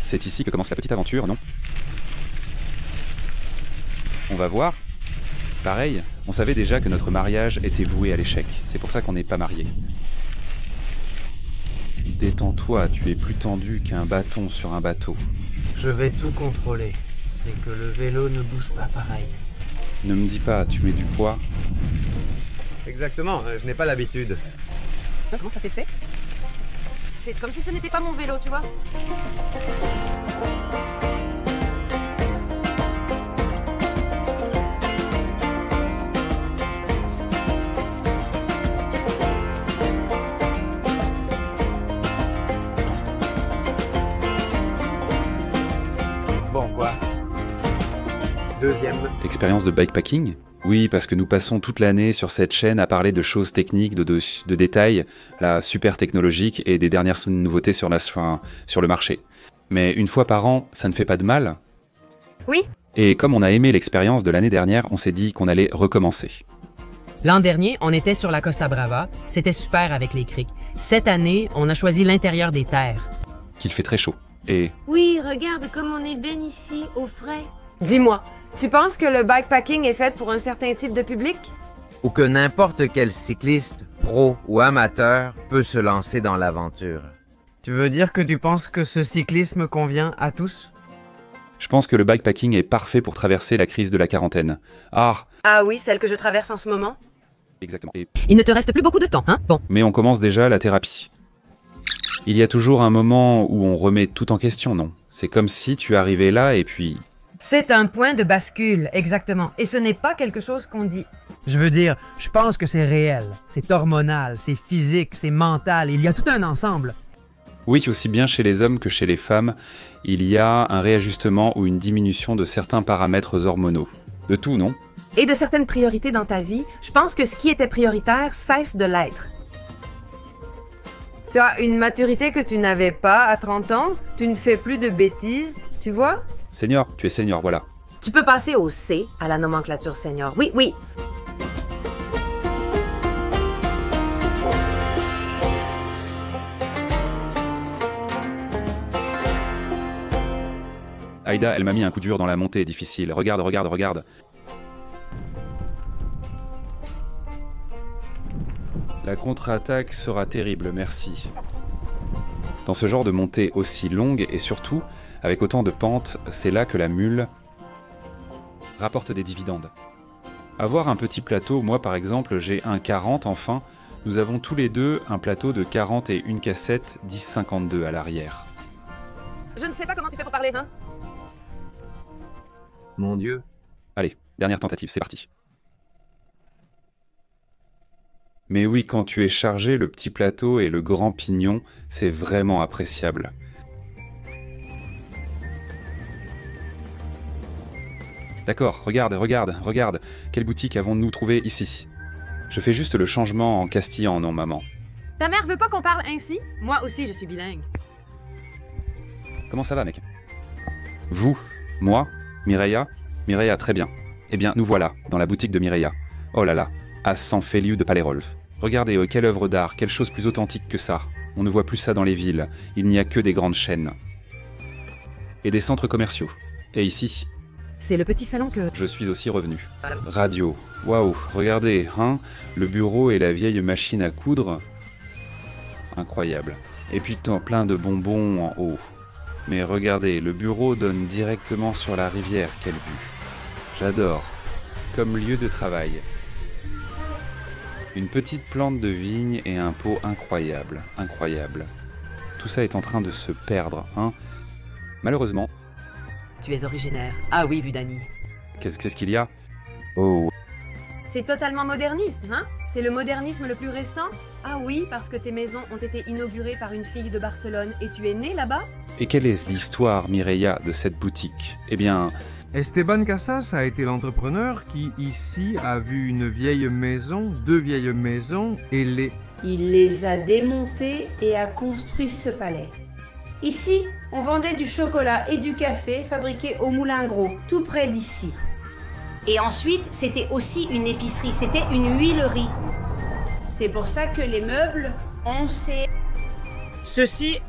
C'est ici que commence la petite aventure, non? On va voir. Pareil, on savait déjà que notre mariage était voué à l'échec. C'est pour ça qu'on n'est pas mariés. Détends-toi, tu es plus tendu qu'un bâton sur un bateau. Je vais tout contrôler. C'est que le vélo ne bouge pas pareil. Ne me dis pas, tu mets du poids. Exactement, je n'ai pas l'habitude. Comment ça s'est fait? C'est comme si ce n'était pas mon vélo, tu vois. Bon, quoi? Deuxième. Expérience de bikepacking? Oui, parce que nous passons toute l'année sur cette chaîne à parler de choses techniques, de détails, là, super technologiques et des dernières nouveautés sur le marché. Mais une fois par an, ça ne fait pas de mal. Oui. Et comme on a aimé l'expérience de l'année dernière, on s'est dit qu'on allait recommencer. L'an dernier, on était sur la Costa Brava. C'était super avec les criques. Cette année, on a choisi l'intérieur des terres. Qu'il fait très chaud. Et Oui, regarde comme on est bien ici, au frais. Dis-moi, tu penses que le bikepacking est fait pour un certain type de public? Ou que n'importe quel cycliste, pro ou amateur, peut se lancer dans l'aventure. Tu veux dire que tu penses que ce cyclisme convient à tous? je pense que le bikepacking est parfait pour traverser la crise de la quarantaine. Ah, Ah oui, celle que je traverse en ce moment. exactement. Il ne te reste plus beaucoup de temps, hein? Bon. Mais on commence déjà la thérapie. Il y a toujours un moment où on remet tout en question, non? C'est comme si tu arrivais là et puis... C'est un point de bascule, exactement. Et ce n'est pas quelque chose qu'on dit. Je veux dire, je pense que c'est réel. C'est hormonal, c'est physique, c'est mental. Il y a tout un ensemble. Oui, aussi bien chez les hommes que chez les femmes, il y a un réajustement ou une diminution de certains paramètres hormonaux. De tout, non? Et de certaines priorités dans ta vie, je pense que ce qui était prioritaire cesse de l'être. Tu as une maturité que tu n'avais pas à 30 ans, tu ne fais plus de bêtises, tu vois? Senior, tu es senior, voilà. Tu peux passer au C, à la nomenclature senior. Oui, oui. Aïda, elle m'a mis un coup dur dans la montée difficile. Regarde, regarde, regarde. La contre-attaque sera terrible, merci. Dans ce genre de montée aussi longue et surtout avec autant de pentes, c'est là que la mule rapporte des dividendes. Avoir un petit plateau, moi par exemple, j'ai un 40 enfin, nous avons tous les deux un plateau de 40 et une cassette 10-52 à l'arrière. Je ne sais pas comment tu fais pour parler, hein? Mon Dieu. Allez, dernière tentative, c'est parti. Mais oui, quand tu es chargé, le petit plateau et le grand pignon, c'est vraiment appréciable. D'accord, regarde, regarde, regarde. Quelle boutique avons-nous trouvé ici? Je fais juste le changement en castillan, non maman. Ta mère veut pas qu'on parle ainsi? Moi aussi, je suis bilingue. Comment ça va, mec? Vous? Moi? Mireia? Mireia, très bien. Eh bien, nous voilà, dans la boutique de Mireia. Oh là là, à San Feliu de Palérolf. Regardez, quelle œuvre d'art, quelle chose plus authentique que ça. On ne voit plus ça dans les villes, il n'y a que des grandes chaînes. Et des centres commerciaux. Et ici, C'est le petit salon que... je suis aussi revenu. Radio. Waouh, regardez, hein? Le bureau et la vieille machine à coudre. Incroyable. Et puis plein de bonbons en haut. Mais regardez, le bureau donne directement sur la rivière, quelle vue. J'adore. Comme lieu de travail. Une petite plante de vigne et un pot incroyable, incroyable. Tout ça est en train de se perdre, hein? Malheureusement. Tu es originaire. Ah oui, vu d'Annie. Qu'est-ce qu'il y a? Oh, C'est totalement moderniste, hein? C'est le modernisme le plus récent? Ah oui, parce que tes maisons ont été inaugurées par une fille de Barcelone et tu es né là-bas? et quelle est l'histoire, Mireia, de cette boutique? Eh bien, Esteban Casas a été l'entrepreneur qui, ici, a vu une vieille maison, deux vieilles maisons et les... Il les a démontés et a construit ce palais. Ici, on vendait du chocolat et du café fabriqués au Moulin Gros, tout près d'ici. Et ensuite, c'était aussi une épicerie, c'était une huilerie. C'est pour ça que les meubles ont ces... Ceci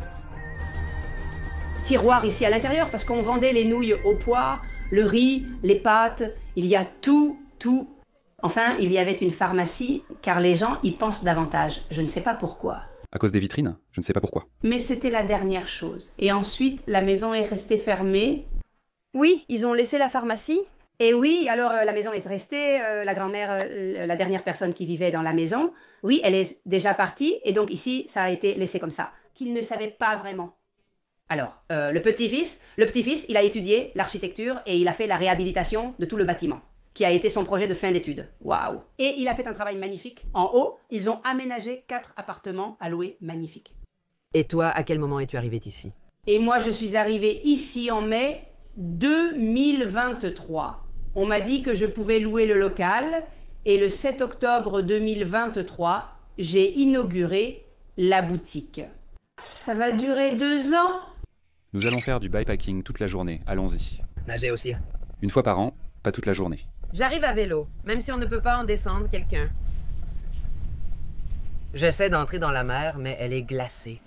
tiroirs ici à l'intérieur parce qu'on vendait les nouilles au pois, le riz, les pâtes, il y a tout. Enfin, il y avait une pharmacie car les gens y pensent davantage. Je ne sais pas pourquoi. À cause des vitrines? Je ne sais pas pourquoi. Mais c'était la dernière chose. Et ensuite, la maison est restée fermée. Oui, ils ont laissé la pharmacie. Et oui, alors la maison est restée, la grand-mère, la dernière personne qui vivait dans la maison, oui, elle est déjà partie, et donc ici, ça a été laissé comme ça, qu'il ne savait pas vraiment. Alors, le petit-fils, il a étudié l'architecture et il a fait la réhabilitation de tout le bâtiment, qui a été son projet de fin d'études. Waouh! Et il a fait un travail magnifique. En haut, ils ont aménagé 4 appartements à louer magnifiques. Et toi, à quel moment es-tu arrivé ici? Et moi, je suis arrivée ici en mai 2023. On m'a dit que je pouvais louer le local et le 7 octobre 2023, j'ai inauguré la boutique. Ça va durer 2 ans. Nous allons faire du bikepacking toute la journée, allons-y. Nager aussi. Une fois par an, pas toute la journée. J'arrive à vélo, même si on ne peut pas en descendre quelqu'un. J'essaie d'entrer dans la mer, mais elle est glacée.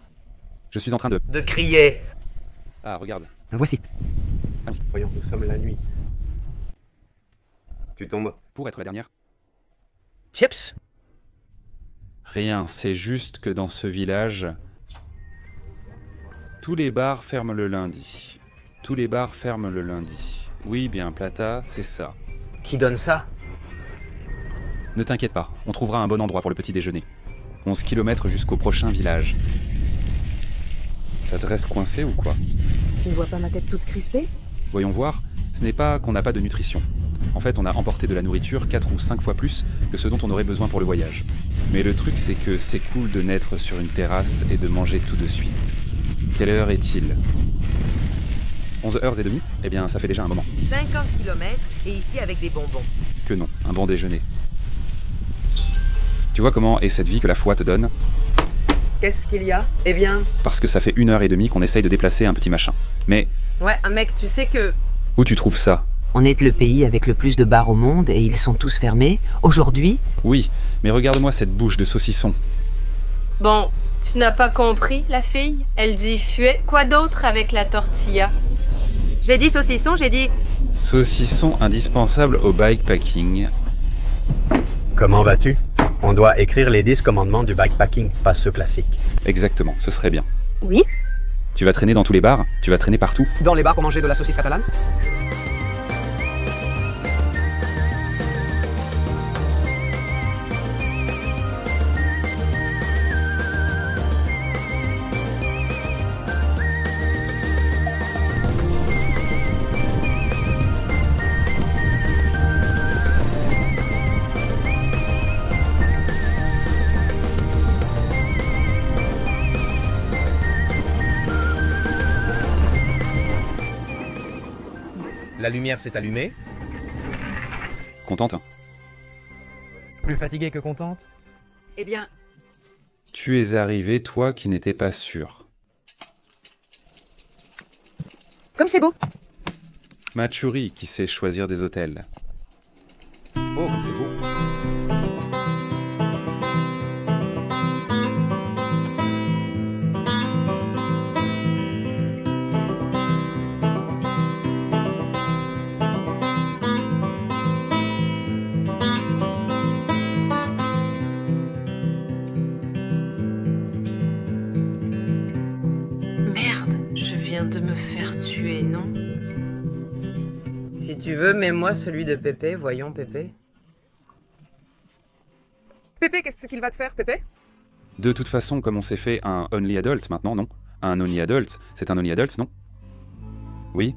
Je suis en train de... De crier. Ah, regarde. Voici. Voyons, nous sommes la nuit. Tu tombes. Pour être la dernière. Chips. Rien, c'est juste que dans ce village, tous les bars ferment le lundi. Tous les bars ferment le lundi. Oui, bien, Plata, c'est ça. Qui donne ça? Ne t'inquiète pas, on trouvera un bon endroit pour le petit déjeuner. 11 km jusqu'au prochain village. Ça te reste coincé ou quoi? Tu ne vois pas ma tête toute crispée? Voyons voir, ce n'est pas qu'on n'a pas de nutrition. En fait, on a emporté de la nourriture 4 ou 5 fois plus que ce dont on aurait besoin pour le voyage. Mais le truc, c'est que c'est cool de naître sur une terrasse et de manger tout de suite. Quelle heure est-il? 11h30? Eh bien, ça fait déjà un moment. 50 km et ici avec des bonbons. Que non, un bon déjeuner. Tu vois comment est cette vie que la foi te donne? Qu'est-ce qu'il y a? Eh bien... Parce que ça fait 1h30 qu'on essaye de déplacer un petit machin. Mais... Ouais, mec, tu sais que... Où tu trouves ça? On est le pays avec le plus de bars au monde et ils sont tous fermés. Aujourd'hui... Oui, mais regarde-moi cette bouche de saucisson. Bon, tu n'as pas compris, la fille? Elle dit fuet. Quoi d'autre avec la tortilla? J'ai dit saucisson, j'ai dit... Saucisson indispensable au bikepacking. Comment vas-tu? On doit écrire les 10 commandements du bikepacking, pas ceux classiques. Exactement, ce serait bien. Oui? Tu vas traîner dans tous les bars? Tu vas traîner partout? Dans les bars pour manger de la saucisse catalane? La lumière s'est allumée. Contente? Plus fatiguée que contente? Eh bien... Tu es arrivé, toi qui n'étais pas sûr. Comme c'est beau. Matchouri qui sait choisir des hôtels. Oh, comme c'est beau. Merde, je viens de me faire tuer, non? Si tu veux, mets-moi celui de Pépé. Voyons, Pépé. Pépé, qu'est-ce qu'il va te faire, Pépé? De toute façon, comme on s'est fait un Only Adult maintenant, non? Un Only Adult, c'est un Only Adult, non? Oui.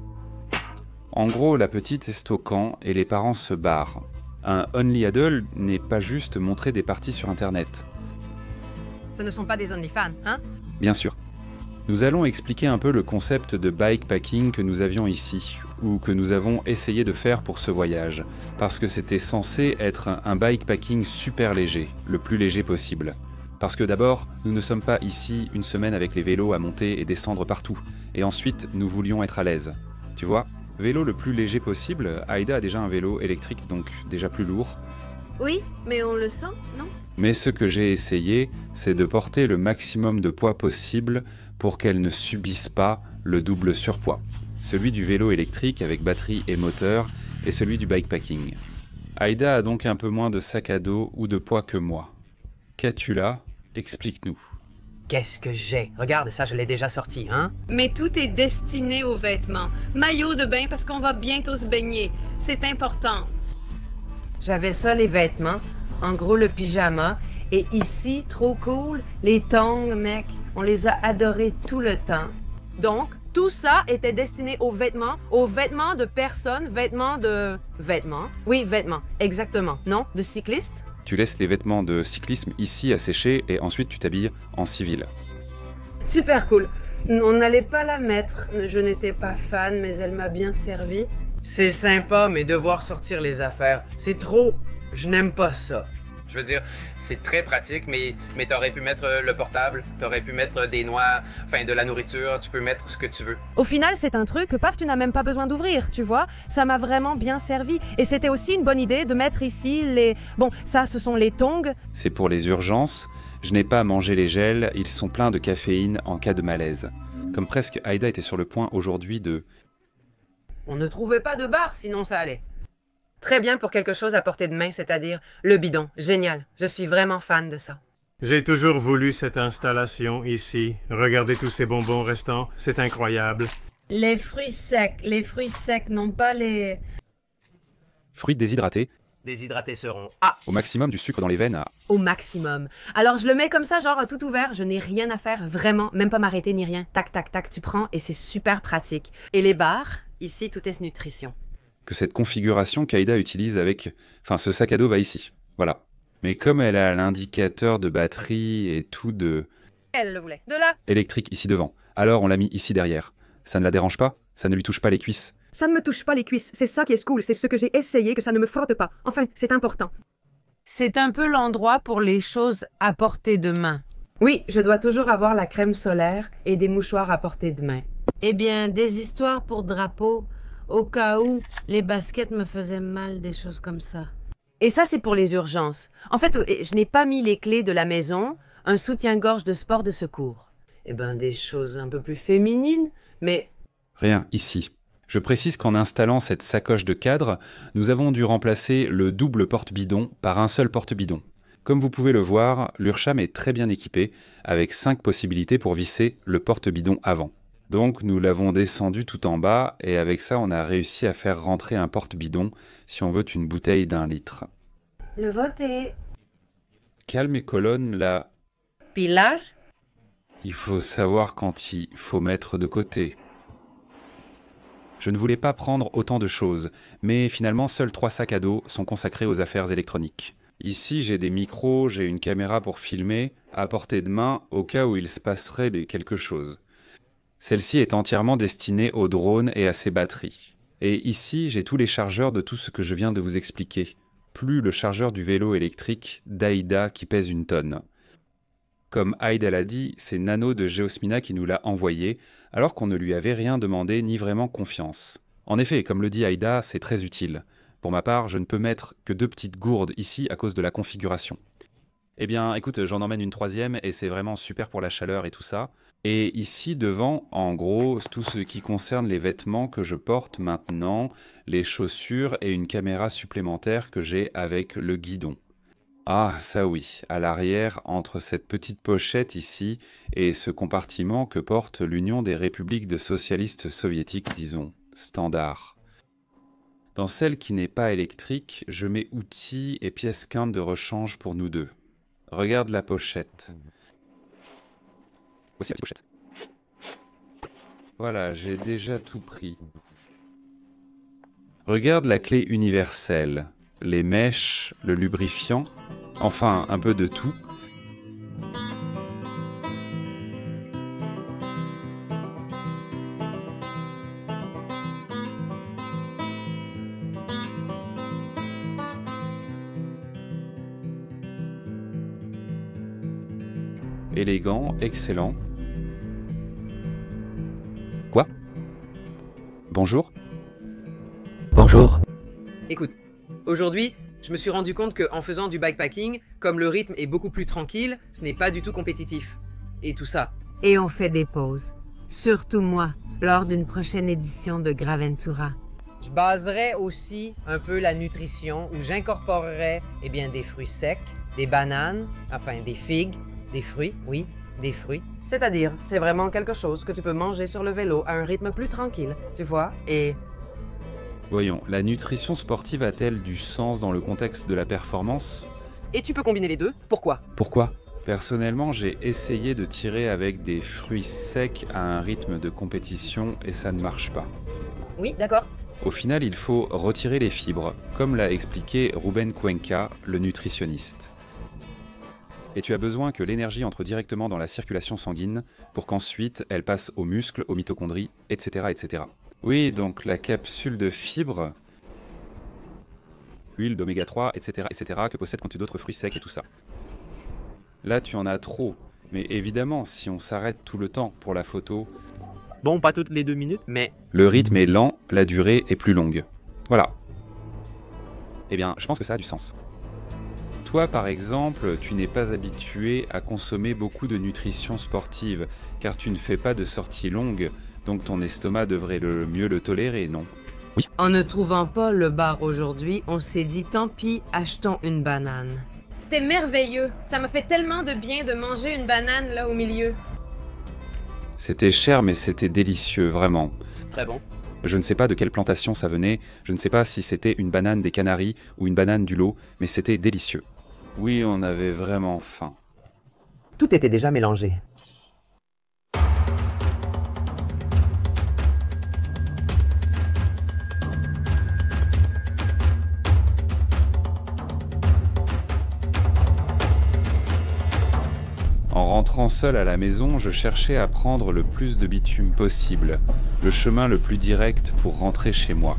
En gros, la petite est stockant et les parents se barrent. Un Only Adult n'est pas juste montrer des parties sur Internet. Ce ne sont pas des OnlyFans, hein? Bien sûr. Nous allons expliquer un peu le concept de bikepacking que nous avions ici, ou que nous avons essayé de faire pour ce voyage, parce que c'était censé être un bikepacking super léger, le plus léger possible. Parce que d'abord, nous ne sommes pas ici une semaine avec les vélos à monter et descendre partout, et ensuite nous voulions être à l'aise. Tu vois, vélo le plus léger possible, Aïda a déjà un vélo électrique donc déjà plus lourd. Oui, mais on le sent, non? Mais ce que j'ai essayé, c'est de porter le maximum de poids possible pour qu'elle ne subisse pas le double surpoids. Celui du vélo électrique avec batterie et moteur et celui du bikepacking. Aïda a donc un peu moins de sac à dos ou de poids que moi. Qu'as-tu là? Explique-nous. Qu'est-ce que j'ai? Regarde, ça, je l'ai déjà sorti, hein? Mais tout est destiné aux vêtements. Maillot de bain parce qu'on va bientôt se baigner. C'est important. J'avais ça, les vêtements. En gros, le pyjama. Et ici, trop cool, les tongs, mec. On les a adorés tout le temps. Donc, tout ça était destiné aux vêtements de personnes, vêtements de... Vêtements? Oui, vêtements, exactement. Non, de cyclistes? Tu laisses les vêtements de cyclisme ici à sécher et ensuite tu t'habilles en civil. Super cool. On n'allait pas la mettre. Je n'étais pas fan, mais elle m'a bien servi. C'est sympa, mais devoir sortir les affaires, c'est trop... Je n'aime pas ça. Je veux dire, c'est très pratique, mais t'aurais pu mettre le portable, t'aurais pu mettre des noix, enfin de la nourriture, tu peux mettre ce que tu veux. Au final, c'est un truc que, paf, tu n'as même pas besoin d'ouvrir, tu vois. Ça m'a vraiment bien servi. Et c'était aussi une bonne idée de mettre ici les... Bon, ça, ce sont les tongs. C'est pour les urgences. Je n'ai pas à manger les gels, ils sont pleins de caféine en cas de malaise. Comme presque Aïda était sur le point aujourd'hui de... On ne trouvait pas de bar, sinon ça allait. Très bien pour quelque chose à portée de main, c'est-à-dire le bidon. Génial. Je suis vraiment fan de ça. J'ai toujours voulu cette installation ici. Regardez tous ces bonbons restants, c'est incroyable. Les fruits secs, non pas les... Fruits déshydratés. Déshydratés seront Au maximum du sucre dans les veines Au maximum. Alors je le mets comme ça, genre à tout ouvert. Je n'ai rien à faire, vraiment. Même pas m'arrêter ni rien. Tac, tac, tac, tu prends et c'est super pratique. Et les barres, ici, tout est nutrition. Que cette configuration qu'Aïda utilise avec... Enfin, ce sac à dos va ici. Voilà. Mais comme elle a l'indicateur de batterie et tout de... Elle le voulait. De là. Électrique ici devant. Alors on l'a mis ici derrière. Ça ne la dérange pas? Ça ne lui touche pas les cuisses? Ça ne me touche pas les cuisses. C'est ça qui est cool. C'est ce que j'ai essayé, que ça ne me frotte pas. Enfin, c'est important. C'est un peu l'endroit pour les choses à portée de main. Oui, je dois toujours avoir la crème solaire et des mouchoirs à portée de main. Eh bien, des histoires pour drapeau, au cas où les baskets me faisaient mal, des choses comme ça. Et ça, c'est pour les urgences. En fait, je n'ai pas mis les clés de la maison, un soutien-gorge de sport de secours. Eh ben, des choses un peu plus féminines, mais... Rien, ici. Je précise qu'en installant cette sacoche de cadre, nous avons dû remplacer le double porte-bidon par un seul porte-bidon. Comme vous pouvez le voir, l'Ursham est très bien équipé, avec 5 possibilités pour visser le porte-bidon avant. Donc nous l'avons descendu tout en bas, et avec ça on a réussi à faire rentrer un porte-bidon si on veut une bouteille d'1 litre. Le vote est... Calme et colonne, là... Pilar? Il faut savoir quand il faut mettre de côté. Je ne voulais pas prendre autant de choses, mais finalement seuls 3 sacs à dos sont consacrés aux affaires électroniques. Ici j'ai des micros, j'ai une caméra pour filmer, à portée de main au cas où il se passerait quelque chose. Celle-ci est entièrement destinée au drone et à ses batteries. Et ici, j'ai tous les chargeurs de tout ce que je viens de vous expliquer, plus le chargeur du vélo électrique d'Aïda qui pèse 1 tonne. Comme Aïda l'a dit, c'est Nano de Geosmina qui nous l'a envoyé, alors qu'on ne lui avait rien demandé ni vraiment confiance. En effet, comme le dit Aïda, c'est très utile. Pour ma part, je ne peux mettre que 2 petites gourdes ici à cause de la configuration. Eh bien, écoute, j'en emmène une 3e et c'est vraiment super pour la chaleur et tout ça. Et ici, devant, en gros, tout ce qui concerne les vêtements que je porte maintenant, les chaussures et une caméra supplémentaire que j'ai avec le guidon. Ah, ça oui, à l'arrière, entre cette petite pochette ici et ce compartiment que porte l'Union des républiques de socialistes soviétiques, disons, standard. Dans celle qui n'est pas électrique, je mets outils et pièces quintes de rechange pour nous deux. Regarde la pochette. Voici la petite pochette. Voilà, j'ai déjà tout pris. Regarde la clé universelle, les mèches, le lubrifiant, enfin un peu de tout. Élégant, excellent. Quoi? Bonjour? Bonjour. Écoute, aujourd'hui, je me suis rendu compte qu'en faisant du bikepacking, comme le rythme est beaucoup plus tranquille, ce n'est pas du tout compétitif. Et tout ça. Et on fait des pauses. Surtout moi. lors d'une prochaine édition de Graventura. Je baserais aussi un peu la nutrition où j'incorporerais des fruits secs, des bananes, enfin des figues, des fruits, oui, des fruits. C'est-à-dire, c'est vraiment quelque chose que tu peux manger sur le vélo à un rythme plus tranquille, tu vois, et... Voyons, la nutrition sportive a-t-elle du sens dans le contexte de la performance? Et tu peux combiner les deux? Pourquoi? Pourquoi? Personnellement, j'ai essayé de tirer avec des fruits secs à un rythme de compétition et ça ne marche pas. Oui, d'accord. Au final, il faut retirer les fibres, comme l'a expliqué Ruben Cuenca, le nutritionniste. Et tu as besoin que l'énergie entre directement dans la circulation sanguine pour qu'ensuite elle passe aux muscles, aux mitochondries, etc., etc. Oui, donc la capsule de fibres, huile d'oméga 3, etc., etc., que possèdent quand tu d'autres fruits secs et tout ça. Là, tu en as trop. Mais évidemment, si on s'arrête tout le temps pour la photo... Bon, pas toutes les 2 minutes, mais... Le rythme est lent, la durée est plus longue. Voilà. Eh bien, je pense que ça a du sens. Toi, par exemple, tu n'es pas habitué à consommer beaucoup de nutrition sportive, car tu ne fais pas de sorties longues, donc ton estomac devrait mieux le tolérer, non? Oui. En ne trouvant pas le bar aujourd'hui, on s'est dit tant pis, achetons une banane. C'était merveilleux. Ça m'a fait tellement de bien de manger une banane là au milieu. C'était cher, mais c'était délicieux, vraiment. Très bon. Je ne sais pas de quelle plantation ça venait, je ne sais pas si c'était une banane des Canaries ou une banane du lot, mais c'était délicieux. Oui, on avait vraiment faim. Tout était déjà mélangé. En rentrant seul à la maison, je cherchais à prendre le plus de bitume possible, le chemin le plus direct pour rentrer chez moi.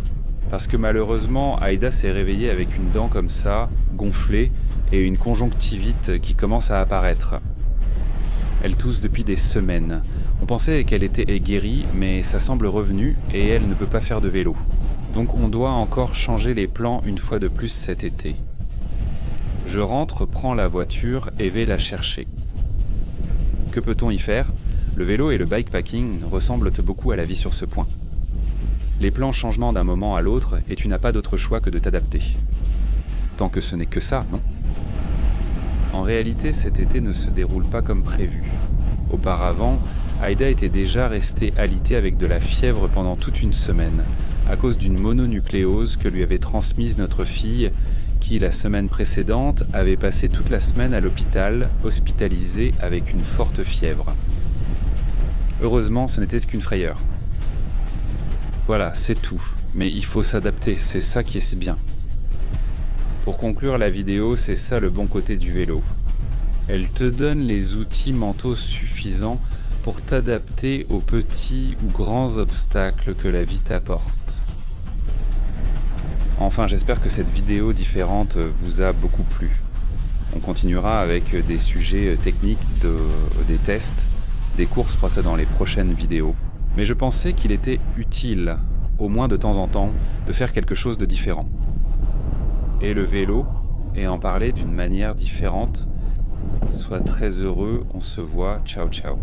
Parce que malheureusement, Aïda s'est réveillée avec une dent comme ça, gonflée, et une conjonctivite qui commence à apparaître. Elle tousse depuis des semaines. On pensait qu'elle était guérie, mais ça semble revenu et elle ne peut pas faire de vélo. Donc on doit encore changer les plans une fois de plus cet été. Je rentre, prends la voiture et vais la chercher. Que peut-on y faire? Le vélo et le bikepacking ressemblent beaucoup à la vie sur ce point. Les plans changent d'un moment à l'autre et tu n'as pas d'autre choix que de t'adapter. Tant que ce n'est que ça, non? En réalité, cet été ne se déroule pas comme prévu. Auparavant, Aïda était déjà restée alitée avec de la fièvre pendant toute une semaine, à cause d'une mononucléose que lui avait transmise notre fille, qui, la semaine précédente, avait passé toute la semaine à l'hôpital, hospitalisée avec une forte fièvre. Heureusement, ce n'était qu'une frayeur. Voilà, c'est tout. Mais il faut s'adapter, c'est ça qui est bien. Pour conclure la vidéo, c'est ça le bon côté du vélo. Elle te donne les outils mentaux suffisants pour t'adapter aux petits ou grands obstacles que la vie t'apporte. Enfin, j'espère que cette vidéo différente vous a beaucoup plu. On continuera avec des sujets techniques, des tests, des courses dans les prochaines vidéos. Mais je pensais qu'il était utile, au moins de temps en temps, de faire quelque chose de différent. Et le vélo, et en parler d'une manière différente. Sois très heureux, on se voit, ciao ciao.